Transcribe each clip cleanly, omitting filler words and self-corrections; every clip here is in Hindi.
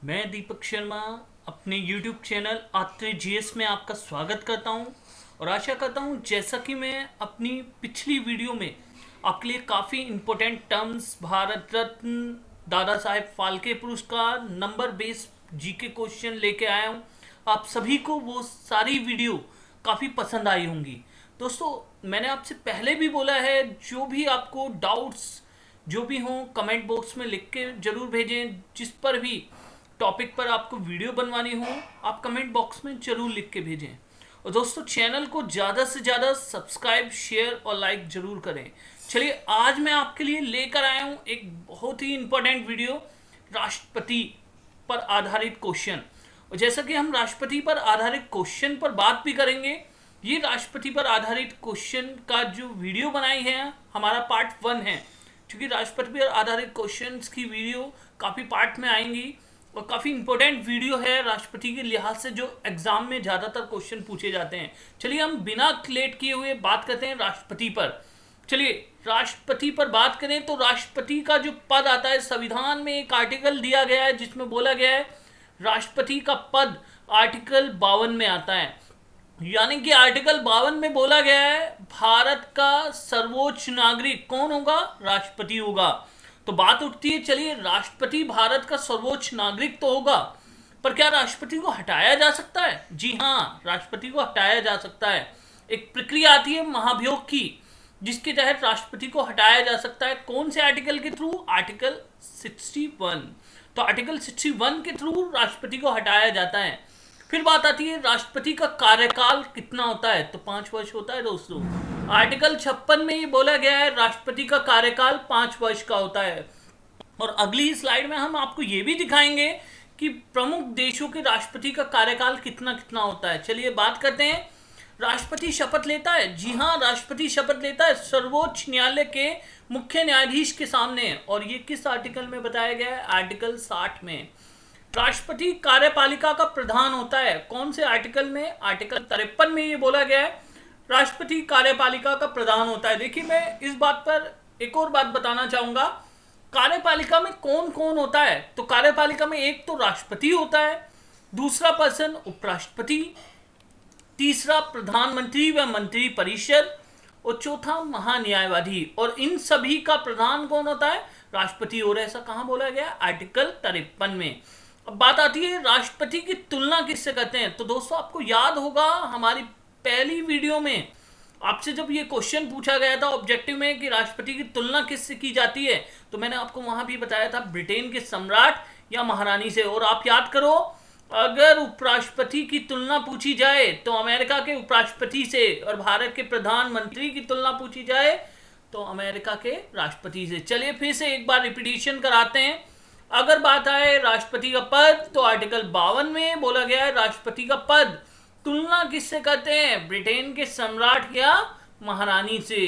मैं दीपक शर्मा अपने YouTube चैनल आत्रे जीएस में आपका स्वागत करता हूं और आशा करता हूं जैसा कि मैं अपनी पिछली वीडियो में आपके लिए काफ़ी इम्पोर्टेंट टर्म्स, भारत रत्न, दादा साहेब फाल्के पुरस्कार, नंबर बेस्ड जीके क्वेश्चन लेके आया हूं। आप सभी को वो सारी वीडियो काफ़ी पसंद आई होंगी। दोस्तों, मैंने आपसे पहले भी बोला है, जो भी आपको डाउट्स जो भी हों कमेंट बॉक्स में लिख के ज़रूर भेजें। जिस पर भी टॉपिक पर आपको वीडियो बनवानी हो आप कमेंट बॉक्स में जरूर लिख के भेजें। और दोस्तों, चैनल को ज़्यादा से ज़्यादा सब्सक्राइब, शेयर और लाइक जरूर करें। चलिए, आज मैं आपके लिए लेकर आया हूँ एक बहुत ही इम्पोर्टेंट वीडियो, राष्ट्रपति पर आधारित क्वेश्चन। और जैसा कि हम राष्ट्रपति पर आधारित क्वेश्चन पर बात भी करेंगे, ये राष्ट्रपति पर आधारित क्वेश्चन का जो वीडियो बनाई है हमारा पार्ट 1 है। क्योंकि राष्ट्रपति पर आधारित क्वेश्चंस की वीडियो काफ़ी पार्ट में आएंगी और काफ़ी इंपॉर्टेंट वीडियो है राष्ट्रपति के लिहाज से, जो एग्जाम में ज़्यादातर क्वेश्चन पूछे जाते हैं। चलिए, हम बिना लेट किए हुए बात करते हैं राष्ट्रपति पर। चलिए, राष्ट्रपति पर बात करें तो राष्ट्रपति का जो पद आता है, संविधान में एक आर्टिकल दिया गया है जिसमें बोला गया है राष्ट्रपति का पद आर्टिकल 52 में आता है। यानी कि आर्टिकल 52 में बोला गया है भारत का सर्वोच्च नागरिक कौन होगा? राष्ट्रपति होगा। तो बात उठती है, चलिए, राष्ट्रपति भारत का सर्वोच्च नागरिक तो होगा, पर क्या राष्ट्रपति को हटाया जा सकता है? जी हाँ, राष्ट्रपति को हटाया जा सकता है। एक प्रक्रिया आती है महाभियोग की, जिसके तहत राष्ट्रपति को हटाया जा सकता है। कौन से आर्टिकल के थ्रू? आर्टिकल 61। तो आर्टिकल 61 के थ्रू राष्ट्रपति को हटाया जाता है। फिर बात आती है राष्ट्रपति का कार्यकाल कितना होता है? तो 5 वर्ष होता है दोस्तों। आर्टिकल 56 में ये बोला गया है राष्ट्रपति का कार्यकाल 5 वर्ष का होता है। और अगली स्लाइड में हम आपको ये भी दिखाएंगे कि प्रमुख देशों के राष्ट्रपति का कार्यकाल कितना कितना होता है। चलिए बात करते हैं। राष्ट्रपति शपथ लेता है। जी हाँ, राष्ट्रपति शपथ लेता है सर्वोच्च न्यायालय के मुख्य न्यायाधीश के सामने। और ये किस आर्टिकल में बताया गया है? आर्टिकल 60 में। राष्ट्रपति कार्यपालिका का प्रधान होता है। कौन से आर्टिकल में? आर्टिकल 53 में ये बोला गया है राष्ट्रपति कार्यपालिका का प्रधान होता है। देखिए, मैं इस बात पर एक और बात बताना चाहूंगा। कार्यपालिका में कौन कौन होता है? तो कार्यपालिका में एक तो राष्ट्रपति होता है, दूसरा पर्सन उपराष्ट्रपति, तीसरा प्रधानमंत्री व मंत्री परिषद और चौथा महान्यायवादी। और इन सभी का प्रधान कौन होता है? राष्ट्रपति। और ऐसा कहां बोला गया? आर्टिकल 53 में। अब बात आती है राष्ट्रपति की तुलना किससे करते हैं। तो दोस्तों, आपको याद होगा हमारी पहली वीडियो में आपसे जब ये क्वेश्चन पूछा गया था ऑब्जेक्टिव में कि राष्ट्रपति की तुलना किससे की जाती है, तो मैंने आपको वहां भी बताया था ब्रिटेन के सम्राट या महारानी से। और आप याद करो, अगर उपराष्ट्रपति की तुलना पूछी जाए तो अमेरिका के उपराष्ट्रपति से, और भारत के प्रधानमंत्री की तुलना पूछी जाए तो अमेरिका के राष्ट्रपति से। चलिए फिर से एक बार रिपीटिशन कराते हैं। अगर बात आए राष्ट्रपति का पद, तो आर्टिकल 52 में बोला गया है राष्ट्रपति का पद तुलना किससे करते हैं? ब्रिटेन के सम्राट या महारानी से।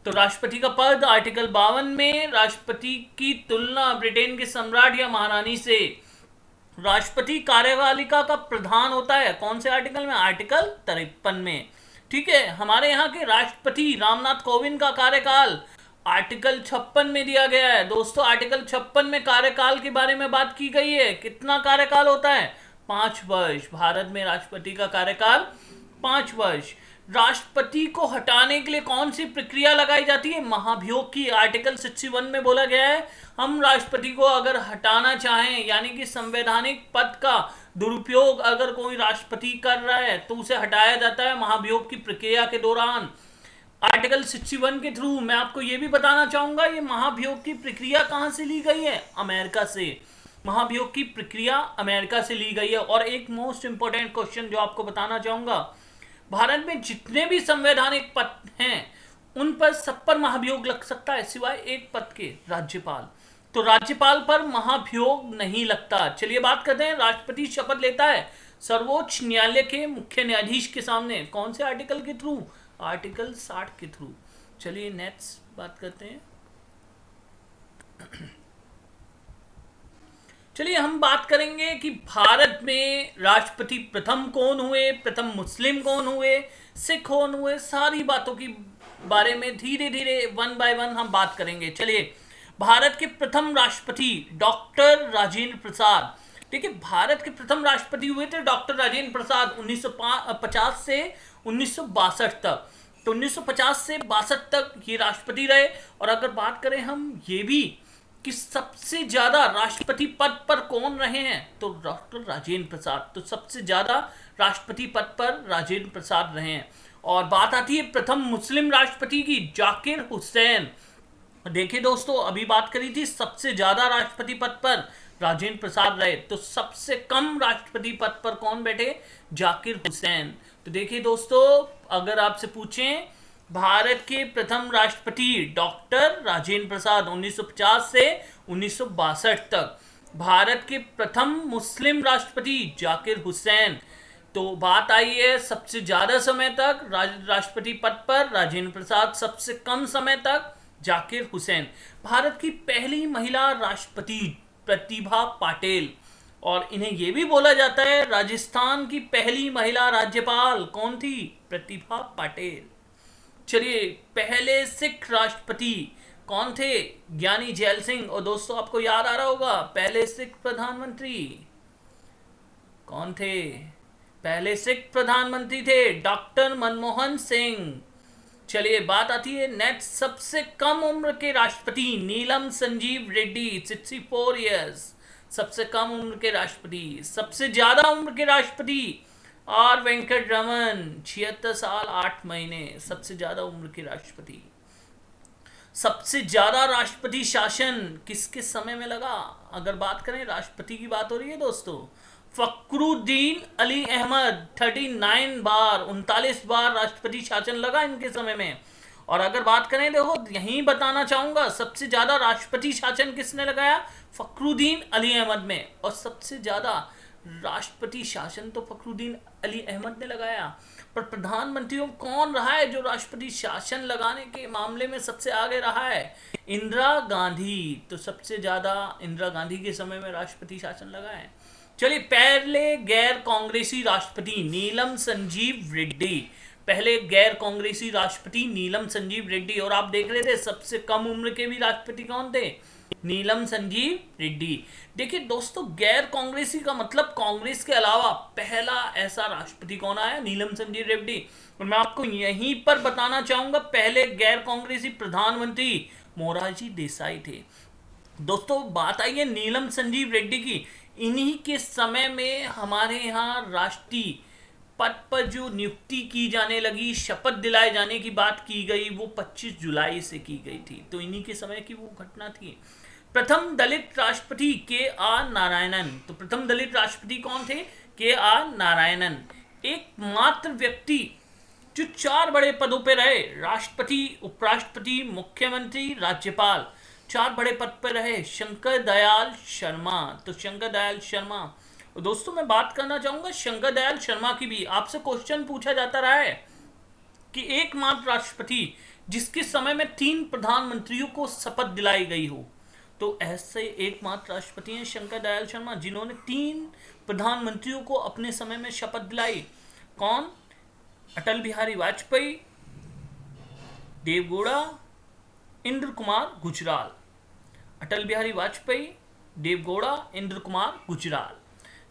तो राष्ट्रपति का पद आर्टिकल 52 में राष्ट्रपति की तुलना ब्रिटेन के सम्राट या महारानी से। राष्ट्रपति कार्यपालिका का प्रधान होता है। कौन से आर्टिकल में? आर्टिकल 53 में। ठीक है, हमारे यहाँ के राष्ट्रपति रामनाथ कोविंद का कार्यकाल आर्टिकल 56 में दिया गया है। दोस्तों, आर्टिकल 56 में कार्यकाल के बारे में बात की गई है। कितना कार्यकाल होता है? 5 वर्ष। भारत में राष्ट्रपति का कार्यकाल 5 वर्ष। राष्ट्रपति को हटाने के लिए कौन सी प्रक्रिया लगाई जाती है? महाभियोग की। आर्टिकल 61 में बोला गया है हम राष्ट्रपति को अगर हटाना चाहें, यानी कि संवैधानिक पद का दुरुपयोग अगर कोई राष्ट्रपति कर रहा है तो उसे हटाया जाता है महाभियोग की प्रक्रिया के दौरान। आर्टिकल 61 के थ्रू मैं आपको यह भी बताना चाहूंगा, ये महाभियोग की प्रक्रिया कहां से ली गई है? अमेरिका से। महाभियोग की प्रक्रिया अमेरिका से ली गई है। और एक मोस्ट इंपोर्टेंट क्वेश्चन जो आपको बताना चाहूंगा, भारत में जितने भी संवैधानिक पद हैं उन पर सब पर महाभियोग लग सकता है सिवाय एक पद के, राज्यपाल। तो राज्यपाल पर महाभियोग नहीं लगता। चलिए बात करते हैं। राष्ट्रपति शपथ लेता है सर्वोच्च न्यायालय के मुख्य न्यायाधीश के सामने। कौन से आर्टिकल के थ्रू? आर्टिकल 60 के थ्रू। चलिए नेक्स्ट बात करते हैं। चलिए हम बात करेंगे कि भारत में राष्ट्रपति प्रथम कौन हुए, प्रथम मुस्लिम कौन हुए, सिख कौन हुए, सारी बातों की बारे में धीरे धीरे 1 बाय 1 हम बात करेंगे। चलिए, भारत के प्रथम राष्ट्रपति डॉक्टर राजेंद्र प्रसाद देखिए, भारत के प्रथम राष्ट्रपति हुए थे डॉक्टर राजेंद्र प्रसाद 1950 से 1962 तक। तो 1950 से 62 तक ये राष्ट्रपति रहे। और अगर बात करें हम ये भी कि सबसे ज्यादा राष्ट्रपति पद पर कौन रहे हैं, तो डॉक्टर राजेंद्र प्रसाद। तो सबसे ज्यादा राष्ट्रपति पद पर राजेंद्र प्रसाद रहे हैं। और बात आती है प्रथम मुस्लिम राष्ट्रपति की, जाकिर हुसैन। देखिए दोस्तों, अभी बात करी थी सबसे ज्यादा राष्ट्रपति पद पर राजेंद्र प्रसाद रहे, तो सबसे कम राष्ट्रपति पद पर कौन बैठे, जाकिर हुसैन। तो देखिए दोस्तों, अगर आपसे पूछें भारत के प्रथम राष्ट्रपति डॉक्टर राजेंद्र प्रसाद 1950 से 1962 तक। भारत के प्रथम मुस्लिम राष्ट्रपति जाकिर हुसैन। तो बात आई है सबसे ज्यादा समय तक राष्ट्रपति पद पर राजेंद्र प्रसाद, सबसे कम समय तक जाकिर हुसैन। भारत की पहली महिला राष्ट्रपति प्रतिभा पाटिल। और इन्हें यह भी बोला जाता है राजस्थान की पहली महिला राज्यपाल कौन थी, प्रतिभा पाटिल। चलिए, पहले सिख राष्ट्रपति कौन थे, ज्ञानी जैल सिंह। और दोस्तों, आपको याद आ रहा होगा पहले सिख प्रधानमंत्री कौन थे, पहले सिख प्रधानमंत्री थे डॉक्टर मनमोहन सिंह। चलिए, बात आती है नेक्स्ट, सबसे कम उम्र के राष्ट्रपति नीलम संजीव रेड्डी 64 इयर्स, सबसे कम उम्र के राष्ट्रपति। सबसे ज्यादा उम्र के राष्ट्रपति आर वेंकट रमन 76 साल 8 महीने, सबसे ज्यादा उम्र के राष्ट्रपति। सबसे ज्यादा राष्ट्रपति शासन किसके समय में लगा, अगर बात करें राष्ट्रपति की बात हो रही है दोस्तों, फखरुद्दीन अली अहमद 39 बार 39 बार राष्ट्रपति शासन लगा इनके समय में। और अगर बात करें, देखो यहीं बताना चाहूंगा सबसे ज्यादा राष्ट्रपति शासन किसने लगाया, फखरुद्दीन अली अहमद में। और सबसे ज्यादा राष्ट्रपति शासन तो फखरुद्दीन अली अहमद ने लगाया। पर प्रधानमंत्रियों कौन रहा है जो राष्ट्रपति शासन लगाने के मामले में सबसे आगे रहा है, इंदिरा गांधी। तो सबसे ज्यादा इंदिरा गांधी के समय में राष्ट्रपति शासन लगा है। चलिए, पहले गैर कांग्रेसी राष्ट्रपति नीलम संजीव रेड्डी, पहले गैर कांग्रेसी राष्ट्रपति नीलम संजीव रेड्डी। और आप देख रहे थे सबसे कम उम्र के भी राष्ट्रपति कौन थे, नीलम संजीव रेड्डी। देखिए दोस्तों, गैर कांग्रेसी का मतलब कांग्रेस के अलावा पहला ऐसा राष्ट्रपति कौन आया, नीलम संजीव रेड्डी। और मैं आपको यहीं पर बताना चाहूंगा पहले गैर कांग्रेसी प्रधानमंत्री मोरारजी देसाई थे। दोस्तों, बात आई है नीलम संजीव रेड्डी की, इन्हीं के समय में हमारे यहाँ राष्ट्रीय पद पर जो नियुक्ति की जाने लगी, शपथ दिलाए जाने की बात की गई, वो 25 जुलाई से की गई थी। तो इन्हीं के समय की वो घटना थी। प्रथम दलित राष्ट्रपति के आर नारायणन। तो प्रथम दलित राष्ट्रपति कौन थे, के आर नारायणन। एकमात्र व्यक्ति जो 4 बड़े पदों पर रहे, राष्ट्रपति, उपराष्ट्रपति, मुख्यमंत्री, राज्यपाल, 4 बड़े पद पर रहे, शंकर दयाल शर्मा। तो शंकर दयाल शर्मा। दोस्तों, मैं बात करना चाहूंगा शंकर दयाल शर्मा की भी। आपसे क्वेश्चन पूछा जाता रहा है कि एकमात्र राष्ट्रपति जिसके समय में 3 प्रधानमंत्रियों को शपथ दिलाई गई हो, तो ऐसे एकमात्र राष्ट्रपति हैं शंकर दयाल शर्मा, जिन्होंने 3 प्रधानमंत्रियों को अपने समय में शपथ दिलाई। कौन, अटल बिहारी वाजपेयी, देवगौड़ा, इंद्र कुमार गुजराल। अटल बिहारी वाजपेयी, देवगौड़ा, इंद्र कुमार गुजराल।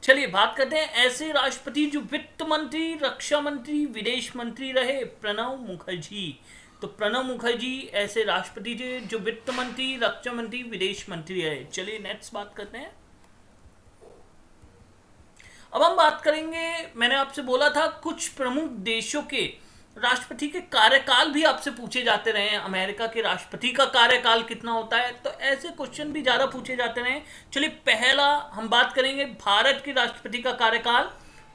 चलिए, बात करते हैं ऐसे राष्ट्रपति जो वित्त मंत्री, रक्षा मंत्री, विदेश मंत्री रहे, प्रणब मुखर्जी। तो प्रणब मुखर्जी ऐसे राष्ट्रपति थे जो वित्त मंत्री, रक्षा मंत्री, विदेश मंत्री रहे। चलिए, नेक्स्ट बात करते हैं। अब हम बात करेंगे, मैंने आपसे बोला था कुछ प्रमुख देशों के राष्ट्रपति के कार्यकाल भी आपसे पूछे जाते रहे हैं। अमेरिका के राष्ट्रपति का कार्यकाल कितना होता है, तो ऐसे क्वेश्चन भी ज्यादा पूछे जाते रहे। चलिए, पहला हम बात करेंगे, भारत के राष्ट्रपति का कार्यकाल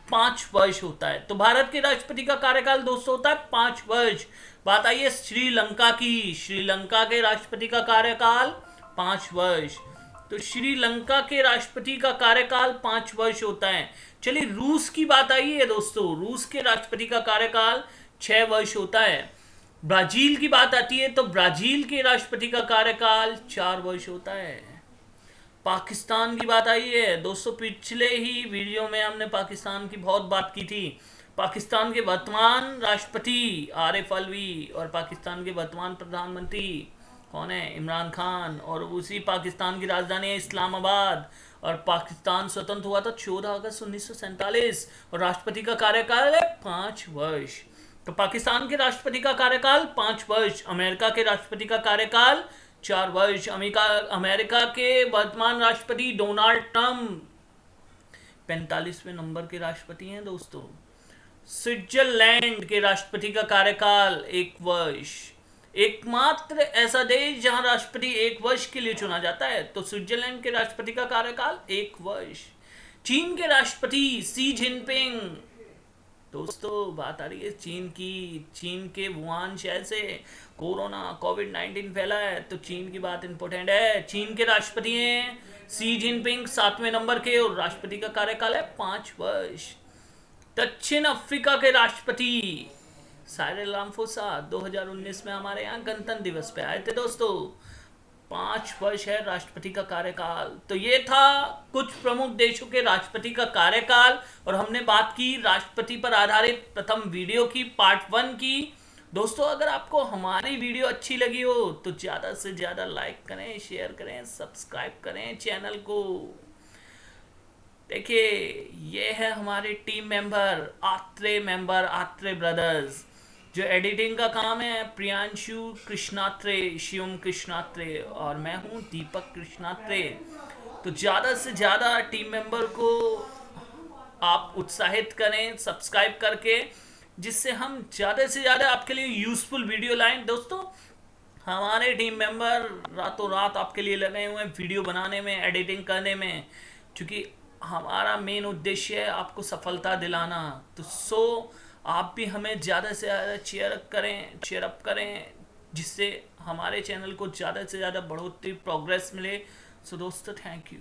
5 वर्ष होता है। तो भारत के राष्ट्रपति का कार्यकाल दोस्तों होता है 5 वर्ष। बात आई है श्रीलंका की, श्रीलंका के राष्ट्रपति का कार्यकाल 5 वर्ष। तो श्रीलंका के राष्ट्रपति का कार्यकाल 5 वर्ष होता है। चलिए, रूस की बात आई है दोस्तों, रूस के राष्ट्रपति का कार्यकाल 6 वर्ष होता है। ब्राजील की बात आती है तो ब्राजील के राष्ट्रपति का कार्यकाल 4 वर्ष होता है। पाकिस्तान की बात आई है दोस्तों, पिछले ही वीडियो में हमने पाकिस्तान की बहुत बात की थी। पाकिस्तान के वर्तमान राष्ट्रपति आरिफ अलवी और पाकिस्तान के वर्तमान प्रधानमंत्री कौन है, इमरान खान। और उसी पाकिस्तान की राजधानी है इस्लामाबाद। और पाकिस्तान स्वतंत्र हुआ था 14 अगस्त 1947 और राष्ट्रपति का कार्यकाल है 5 वर्ष। तो पाकिस्तान के राष्ट्रपति का कार्यकाल 5 वर्ष, अमेरिका के राष्ट्रपति का कार्यकाल 4 वर्ष। अमेरिका के वर्तमान राष्ट्रपति डोनाल्ड ट्रंप 45वें नंबर के राष्ट्रपति हैं दोस्तों। स्विट्जरलैंड के राष्ट्रपति का कार्यकाल 1 वर्ष। एकमात्र ऐसा देश जहां राष्ट्रपति 1 वर्ष के लिए चुना जाता है, तो स्विट्जरलैंड के राष्ट्रपति का कार्यकाल 1 वर्ष। चीन के राष्ट्रपति शी जिनपिंग, दोस्तों बात आ रही है चीन की। चीन के वुहान शहर से कोरोना कोविड-19 फैला है, तो चीन की बात इंपॉर्टेंट है। चीन के राष्ट्रपति हैं शी जिनपिंग 7वें नंबर के और राष्ट्रपति का कार्यकाल है 5 वर्ष। दक्षिण अफ्रीका के राष्ट्रपति साइरिल रामाफोसा 2019 में हमारे यहाँ गणतंत्र दिवस पे आए थे दोस्तों। 5 वर्ष है राष्ट्रपति का कार्यकाल। तो ये था कुछ प्रमुख देशों के राष्ट्रपति का कार्यकाल, और हमने बात की राष्ट्रपति पर आधारित प्रथम वीडियो की, पार्ट 1 की। दोस्तों अगर आपको हमारी वीडियो अच्छी लगी हो तो ज़्यादा से ज़्यादा लाइक करें, शेयर करें, सब्सक्राइब करें चैनल को। देखिए ये है हमारे टीम मेंबर आत्रे ब्रदर्स। जो एडिटिंग का काम है प्रियांशु कृष्णात्रे, शिवम कृष्णात्रे, और मैं हूँ दीपक कृष्णात्रे। तो ज़्यादा से ज़्यादा टीम मेंबर को आप उत्साहित करें सब्सक्राइब करके, जिससे हम ज़्यादा से ज़्यादा आपके लिए यूज़फुल वीडियो लाएं। दोस्तों हमारे टीम मेंबर रातों रात आपके लिए लगे हुए हैं वीडियो बनाने में, एडिटिंग करने में, क्योंकि हमारा मेन उद्देश्य है आपको सफलता दिलाना। तो आप भी हमें ज़्यादा से ज़्यादा चेयर अप करें, जिससे हमारे चैनल को ज़्यादा से ज़्यादा बढ़ोतरी, प्रोग्रेस मिले। सो दोस्तों थैंक यू।